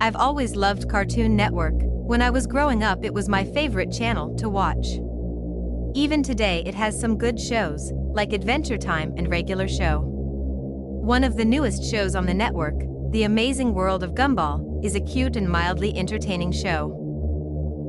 I've always loved Cartoon Network. When I was growing up, it was my favorite channel to watch. Even today, it has some good shows, like Adventure Time and Regular Show. One of the newest shows on the network, The Amazing World of Gumball, is a cute and mildly entertaining show.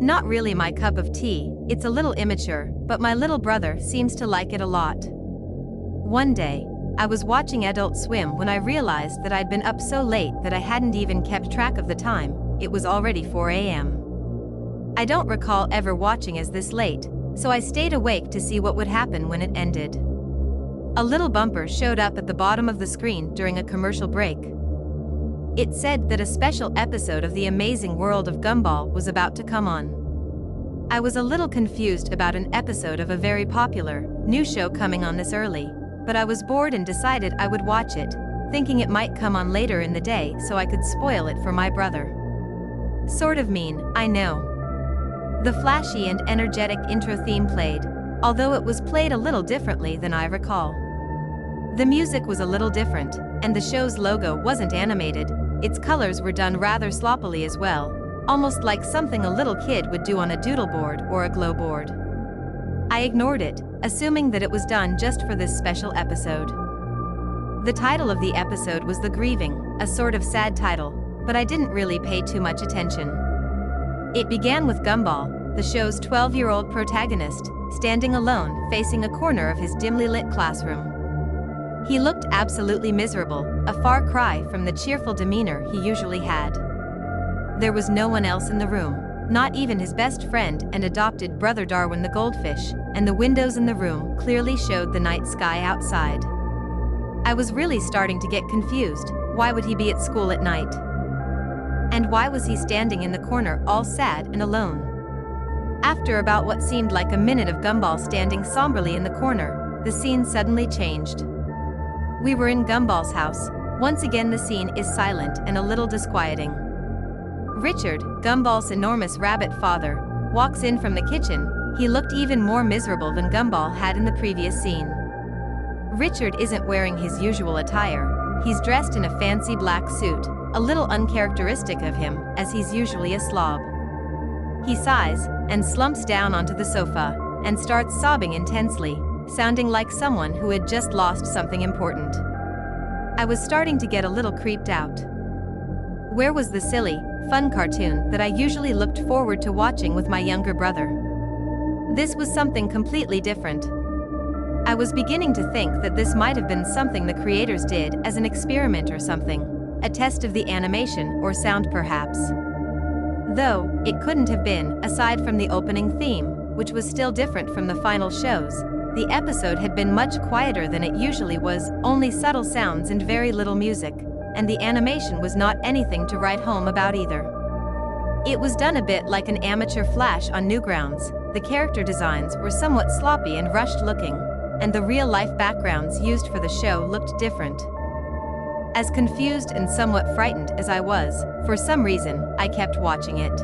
Not really my cup of tea, it's a little immature, but my little brother seems to like it a lot. One day, I was watching Adult Swim when I realized that I'd been up so late that I hadn't even kept track of the time. It was already 4 a.m. I don't recall ever watching as this late, so I stayed awake to see what would happen when it ended. A little bumper showed up at the bottom of the screen during a commercial break. It said that a special episode of The Amazing World of Gumball was about to come on. I was a little confused about an episode of a very popular, new show coming on this early, but I was bored and decided I would watch it, thinking it might come on later in the day so I could spoil it for my brother. Sort of mean, I know. The flashy and energetic intro theme played, although it was played a little differently than I recall. The music was a little different, and the show's logo wasn't animated. Its colors were done rather sloppily as well, almost like something a little kid would do on a doodle board or a glow board. I ignored it, assuming that it was done just for this special episode. The title of the episode was The Grieving, a sort of sad title, but I didn't really pay too much attention. It began with Gumball, the show's 12-year-old protagonist, standing alone facing a corner of his dimly lit classroom. He looked absolutely miserable, a far cry from the cheerful demeanor he usually had. There was no one else in the room, not even his best friend and adopted brother Darwin the goldfish, and the windows in the room clearly showed the night sky outside. I was really starting to get confused. Why would he be at school at night? And why was he standing in the corner all sad and alone? After about what seemed like a minute of Gumball standing somberly in the corner, the scene suddenly changed. We were in Gumball's house. Once again the scene is silent and a little disquieting. Richard, Gumball's enormous rabbit father, walks in from the kitchen. He looked even more miserable than Gumball had in the previous scene. Richard isn't wearing his usual attire. He's dressed in a fancy black suit, a little uncharacteristic of him, as he's usually a slob. He sighs and slumps down onto the sofa and starts sobbing intensely, sounding like someone who had just lost something important. I was starting to get a little creeped out. Where was the silly, fun cartoon that I usually looked forward to watching with my younger brother? This was something completely different. I was beginning to think that this might have been something the creators did as an experiment or something, a test of the animation or sound perhaps. Though, it couldn't have been, aside from the opening theme, which was still different from the final shows. The episode had been much quieter than it usually was, only subtle sounds and very little music, and the animation was not anything to write home about either. It was done a bit like an amateur Flash on Newgrounds. The character designs were somewhat sloppy and rushed looking, and the real-life backgrounds used for the show looked different. As confused and somewhat frightened as I was, for some reason, I kept watching it.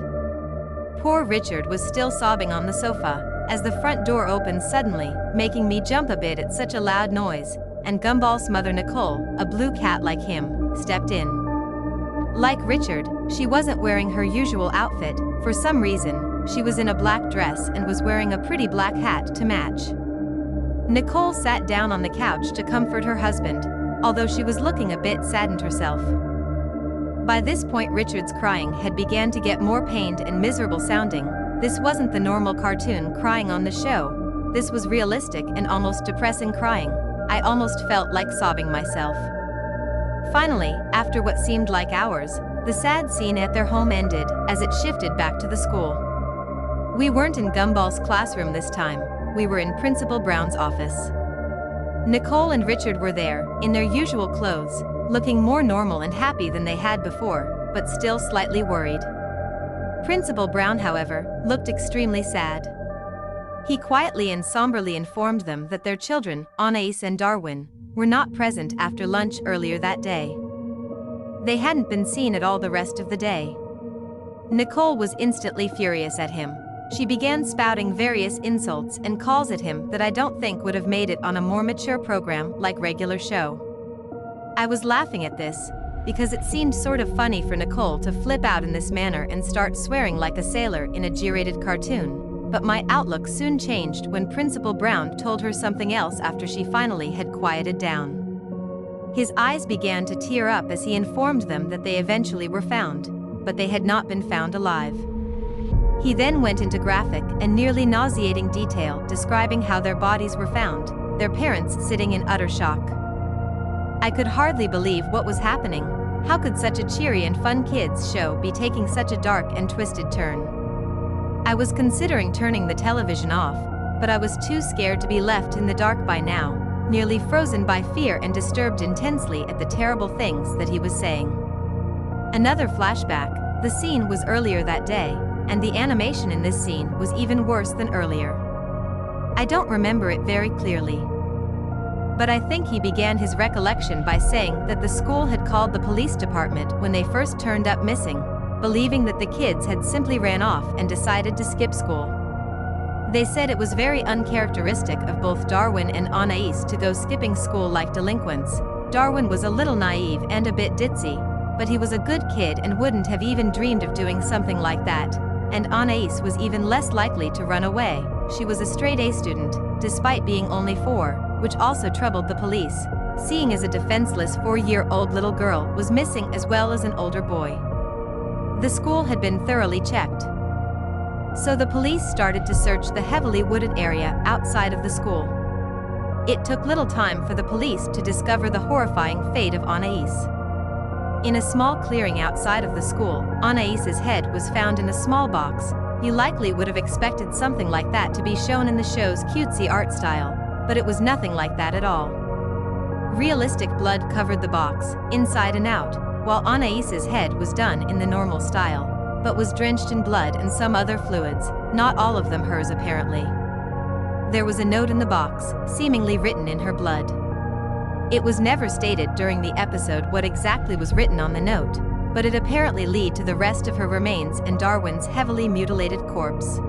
Poor Richard was still sobbing on the sofa, as the front door opened suddenly, making me jump a bit at such a loud noise, and Gumball's mother Nicole, a blue cat like him, stepped in. Like Richard, she wasn't wearing her usual outfit. For some reason, she was in a black dress and was wearing a pretty black hat to match. Nicole sat down on the couch to comfort her husband, although she was looking a bit saddened herself. By this point Richard's crying had began to get more pained and miserable sounding. This wasn't the normal cartoon crying on the show. This was realistic and almost depressing crying. I almost felt like sobbing myself. Finally, after what seemed like hours, the sad scene at their home ended as it shifted back to the school. We weren't in Gumball's classroom this time. We were in Principal Brown's office. Nicole and Richard were there, in their usual clothes, looking more normal and happy than they had before, but still slightly worried. Principal Brown, however, looked extremely sad. He quietly and somberly informed them that their children, Anais and Darwin, were not present after lunch earlier that day. They hadn't been seen at all the rest of the day. Nicole was instantly furious at him. She began spouting various insults and calls at him that I don't think would have made it on a more mature program like Regular Show. I was laughing at this, because it seemed sort of funny for Nicole to flip out in this manner and start swearing like a sailor in a G-rated cartoon, but my outlook soon changed when Principal Brown told her something else after she finally had quieted down. His eyes began to tear up as he informed them that they eventually were found, but they had not been found alive. He then went into graphic and nearly nauseating detail describing how their bodies were found, their parents sitting in utter shock. I could hardly believe what was happening. How could such a cheery and fun kids show be taking such a dark and twisted turn? I was considering turning the television off, but I was too scared to be left in the dark by now, nearly frozen by fear and disturbed intensely at the terrible things that he was saying. Another flashback, the scene was earlier that day, and the animation in this scene was even worse than earlier. I don't remember it very clearly, but I think he began his recollection by saying that the school had called the police department when they first turned up missing, believing that the kids had simply ran off and decided to skip school. They said it was very uncharacteristic of both Darwin and Anais to go skipping school like delinquents. Darwin was a little naive and a bit ditzy, but he was a good kid and wouldn't have even dreamed of doing something like that, and Anais was even less likely to run away. She was a straight-A student, despite being only 4, which also troubled the police, seeing as a defenseless 4-year-old little girl was missing as well as an older boy. The school had been thoroughly checked, so the police started to search the heavily wooded area outside of the school. It took little time for the police to discover the horrifying fate of Anais. In a small clearing outside of the school, Anais's head was found in a small box. You likely would have expected something like that to be shown in the show's cutesy art style, but it was nothing like that at all. Realistic blood covered the box, inside and out, while Anais's head was done in the normal style, but was drenched in blood and some other fluids, not all of them hers apparently. There was a note in the box, seemingly written in her blood. It was never stated during the episode what exactly was written on the note, but it apparently led to the rest of her remains and Darwin's heavily mutilated corpse.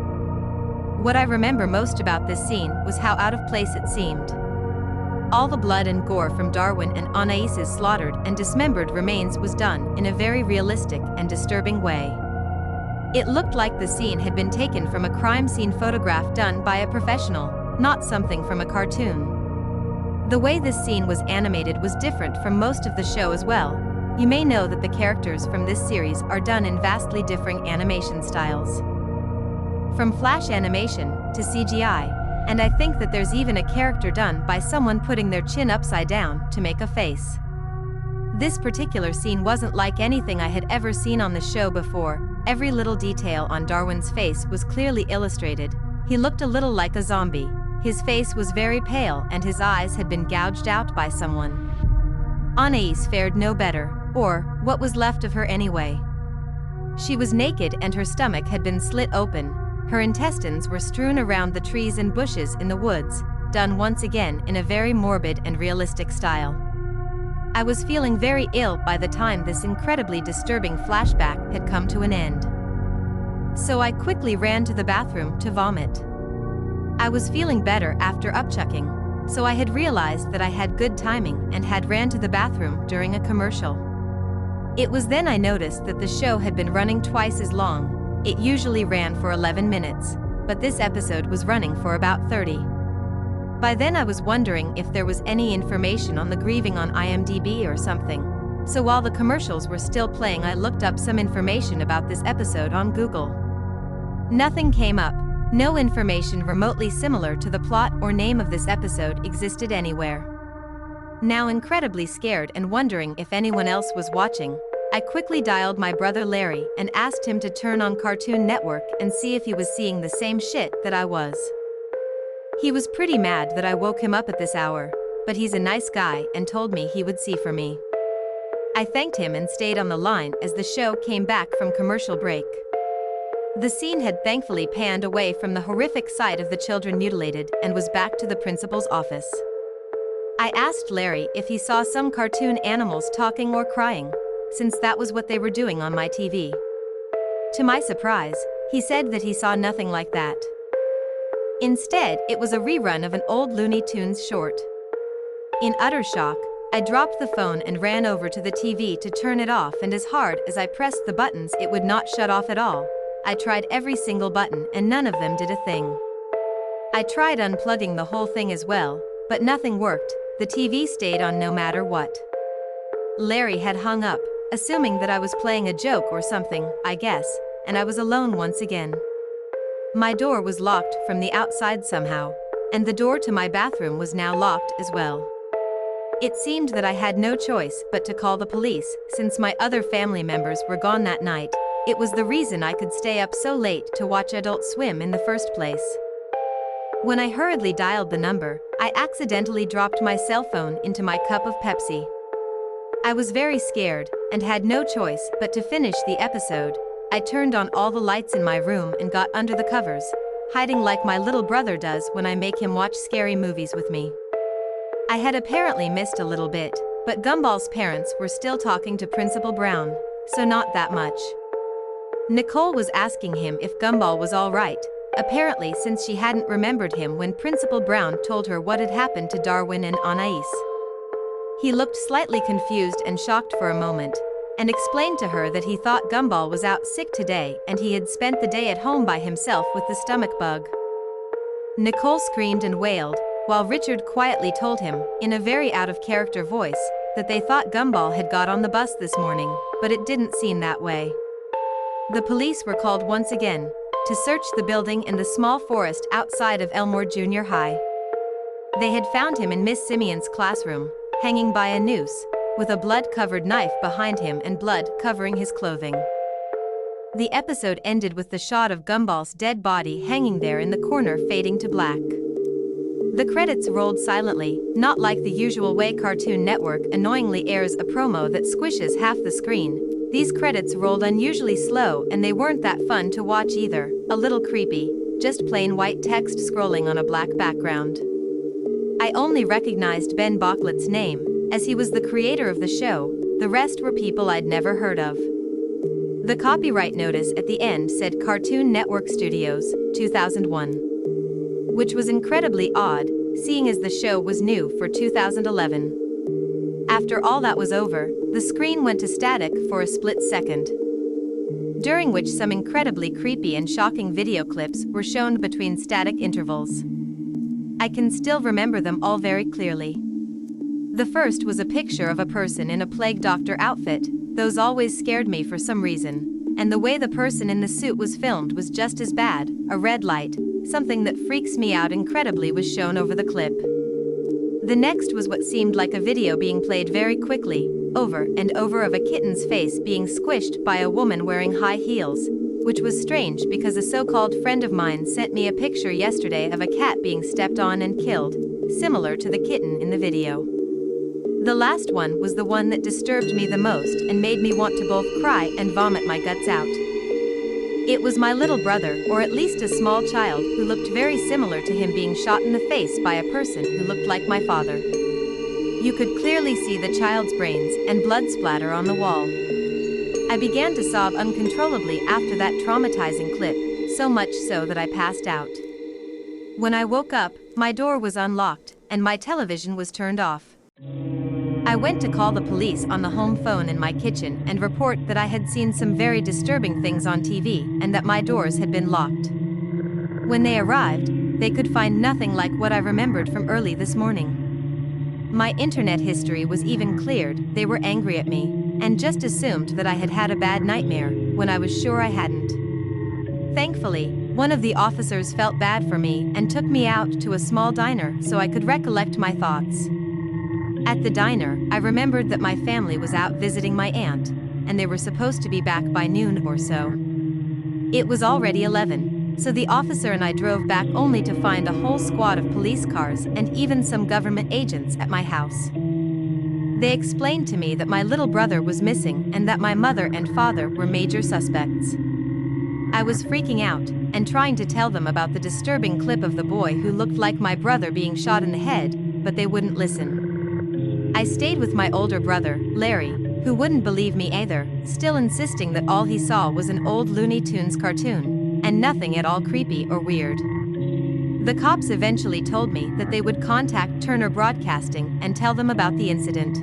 What I remember most about this scene was how out of place it seemed. All the blood and gore from Darwin and Anais's slaughtered and dismembered remains was done in a very realistic and disturbing way. It looked like the scene had been taken from a crime scene photograph done by a professional, not something from a cartoon. The way this scene was animated was different from most of the show as well. You may know that the characters from this series are done in vastly differing animation styles, from flash animation to CGI, and I think that there's even a character done by someone putting their chin upside down to make a face. This particular scene wasn't like anything I had ever seen on the show before. Every little detail on Darwin's face was clearly illustrated. He looked a little like a zombie. His face was very pale and his eyes had been gouged out by someone. Anais fared no better, or what was left of her anyway. She was naked and her stomach had been slit open. Her intestines were strewn around the trees and bushes in the woods, done once again in a very morbid and realistic style. I was feeling very ill by the time this incredibly disturbing flashback had come to an end. So I quickly ran to the bathroom to vomit. I was feeling better after upchucking, so I had realized that I had good timing and had ran to the bathroom during a commercial. It was then I noticed that the show had been running twice as long. It usually ran for 11 minutes, but this episode was running for about 30. By then I was wondering if there was any information on the Grieving on IMDb or something. So while the commercials were still playing, I looked up some information about this episode on Google. Nothing came up. No information remotely similar to the plot or name of this episode existed anywhere. Now incredibly scared and wondering if anyone else was watching, I quickly dialed my brother Larry and asked him to turn on Cartoon Network and see if he was seeing the same shit that I was. He was pretty mad that I woke him up at this hour, but he's a nice guy and told me he would see for me. I thanked him and stayed on the line as the show came back from commercial break. The scene had thankfully panned away from the horrific sight of the children mutilated and was back to the principal's office. I asked Larry if he saw some cartoon animals talking or crying, since that was what they were doing on my TV. To my surprise, he said that he saw nothing like that. Instead, it was a rerun of an old Looney Tunes short. In utter shock, I dropped the phone and ran over to the TV to turn it off, and as hard as I pressed the buttons, it would not shut off at all. I tried every single button and none of them did a thing. I tried unplugging the whole thing as well, but nothing worked. The TV stayed on no matter what. Larry had hung up, assuming that I was playing a joke or something, I guess, and I was alone once again. My door was locked from the outside somehow, and the door to my bathroom was now locked as well. It seemed that I had no choice but to call the police, since my other family members were gone that night. It was the reason I could stay up so late to watch Adult Swim in the first place. When I hurriedly dialed the number, I accidentally dropped my cell phone into my cup of Pepsi. I was very scared, and had no choice but to finish the episode. I turned on all the lights in my room and got under the covers, hiding like my little brother does when I make him watch scary movies with me. I had apparently missed a little bit, but Gumball's parents were still talking to Principal Brown, so not that much. Nicole was asking him if Gumball was all right, apparently since she hadn't remembered him when Principal Brown told her what had happened to Darwin and Anais. He looked slightly confused and shocked for a moment, and explained to her that he thought Gumball was out sick today and he had spent the day at home by himself with the stomach bug. Nicole screamed and wailed, while Richard quietly told him, in a very out-of-character voice, that they thought Gumball had got on the bus this morning, but it didn't seem that way. The police were called once again, to search the building and the small forest outside of Elmore Junior High. They had found him in Miss Simeon's classroom, hanging by a noose, with a blood-covered knife behind him and blood covering his clothing. The episode ended with the shot of Gumball's dead body hanging there in the corner fading to black. The credits rolled silently, not like the usual way Cartoon Network annoyingly airs a promo that squishes half the screen. These credits rolled unusually slow and they weren't that fun to watch either, a little creepy, just plain white text scrolling on a black background. I only recognized Ben Bachlet's name, as he was the creator of the show. The rest were people I'd never heard of. The copyright notice at the end said Cartoon Network Studios, 2001. Which was incredibly odd, seeing as the show was new for 2011. After all that was over, the screen went to static for a split second, during which some incredibly creepy and shocking video clips were shown between static intervals. I can still remember them all very clearly. The first was a picture of a person in a plague doctor outfit. Those always scared me for some reason, and the way the person in the suit was filmed was just as bad. A red light, something that freaks me out incredibly, was shown over the clip. The next was what seemed like a video being played very quickly, over and over, of a kitten's face being squished by a woman wearing high heels, which was strange because a so-called friend of mine sent me a picture yesterday of a cat being stepped on and killed, similar to the kitten in the video. The last one was the one that disturbed me the most and made me want to both cry and vomit my guts out. It was my little brother, or at least a small child, who looked very similar to him, being shot in the face by a person who looked like my father. You could clearly see the child's brains and blood splatter on the wall. I began to sob uncontrollably after that traumatizing clip, so much so that I passed out. When I woke up, my door was unlocked, and my television was turned off. I went to call the police on the home phone in my kitchen and report that I had seen some very disturbing things on TV and that my doors had been locked. When they arrived, they could find nothing like what I remembered from early this morning. My internet history was even cleared. They were angry at me, and just assumed that I had had a bad nightmare, when I was sure I hadn't. Thankfully, one of the officers felt bad for me and took me out to a small diner so I could recollect my thoughts. At the diner, I remembered that my family was out visiting my aunt, and they were supposed to be back by noon or so. It was already 11, so the officer and I drove back only to find a whole squad of police cars and even some government agents at my house. They explained to me that my little brother was missing and that my mother and father were major suspects. I was freaking out and trying to tell them about the disturbing clip of the boy who looked like my brother being shot in the head, but they wouldn't listen. I stayed with my older brother, Larry, who wouldn't believe me either, still insisting that all he saw was an old Looney Tunes cartoon, and nothing at all creepy or weird. The cops eventually told me that they would contact Turner Broadcasting and tell them about the incident.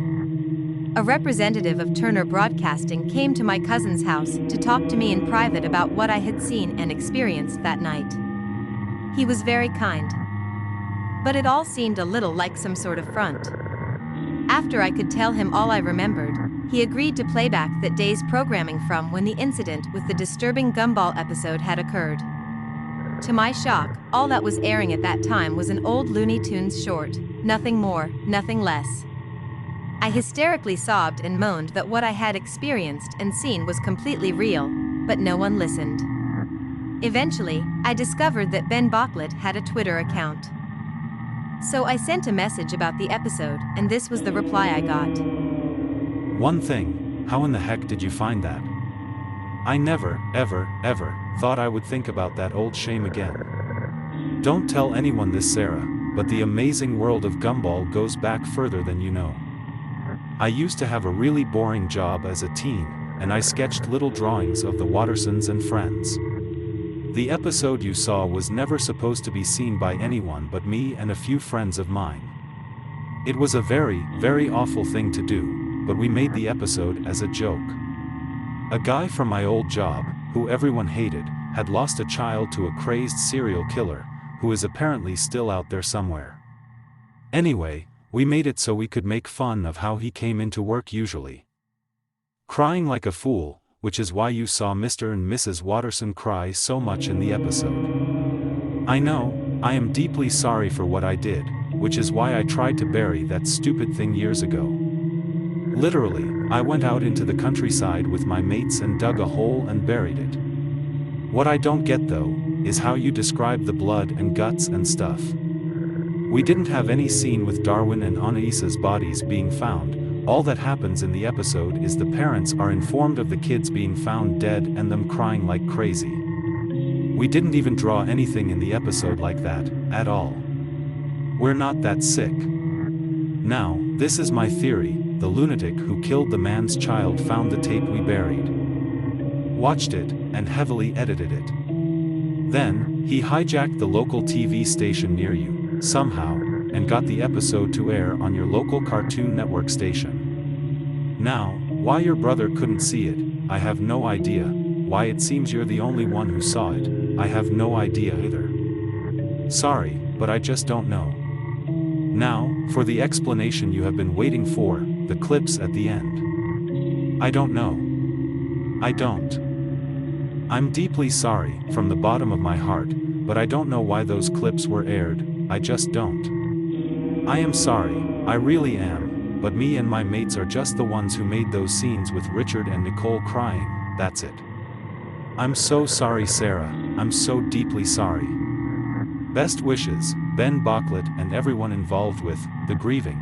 A representative of Turner Broadcasting came to my cousin's house to talk to me in private about what I had seen and experienced that night. He was very kind. But it all seemed a little like some sort of front. After I could tell him all I remembered, he agreed to play back that day's programming from when the incident with the disturbing Gumball episode had occurred. To my shock, all that was airing at that time was an old Looney Tunes short, nothing more, nothing less. I hysterically sobbed and moaned that what I had experienced and seen was completely real, but no one listened. Eventually, I discovered that Ben Bocklett had a Twitter account. So I sent a message about the episode, and this was the reply I got. One thing, how in the heck did you find that? I never, ever, ever thought I would think about that old shame again. Don't tell anyone this, Sarah, but the amazing world of Gumball goes back further than you know. I used to have a really boring job as a teen, and I sketched little drawings of the Wattersons and friends. The episode you saw was never supposed to be seen by anyone but me and a few friends of mine. It was a very, very awful thing to do, but we made the episode as a joke. A guy from my old job, who everyone hated, had lost a child to a crazed serial killer, who is apparently still out there somewhere. Anyway, we made it so we could make fun of how he came into work usually crying like a fool, which is why you saw Mr. and Mrs. Watterson cry so much in the episode. I know, I am deeply sorry for what I did, which is why I tried to bury that stupid thing years ago. Literally, I went out into the countryside with my mates and dug a hole and buried it. What I don't get though, is how you describe the blood and guts and stuff. We didn't have any scene with Darwin and Anaisa's bodies being found. All that happens in the episode is the parents are informed of the kids being found dead and them crying like crazy. We didn't even draw anything in the episode like that, at all. We're not that sick. Now, this is my theory: the lunatic who killed the man's child found the tape we buried, watched it, and heavily edited it. Then, he hijacked the local TV station near you, somehow, and got the episode to air on your local Cartoon Network station. Now, why your brother couldn't see it, I have no idea. Why it seems you're the only one who saw it, I have no idea either. Sorry, but I just don't know. Now, for the explanation you have been waiting for, the clips at the end. I don't know. I don't. I'm deeply sorry, from the bottom of my heart, but I don't know why those clips were aired, I just don't. I am sorry, I really am, but me and my mates are just the ones who made those scenes with Richard and Nicole crying, that's it. I'm so sorry, Sarah, I'm so deeply sorry. Best wishes, Ben Bocklett and everyone involved with the Grieving.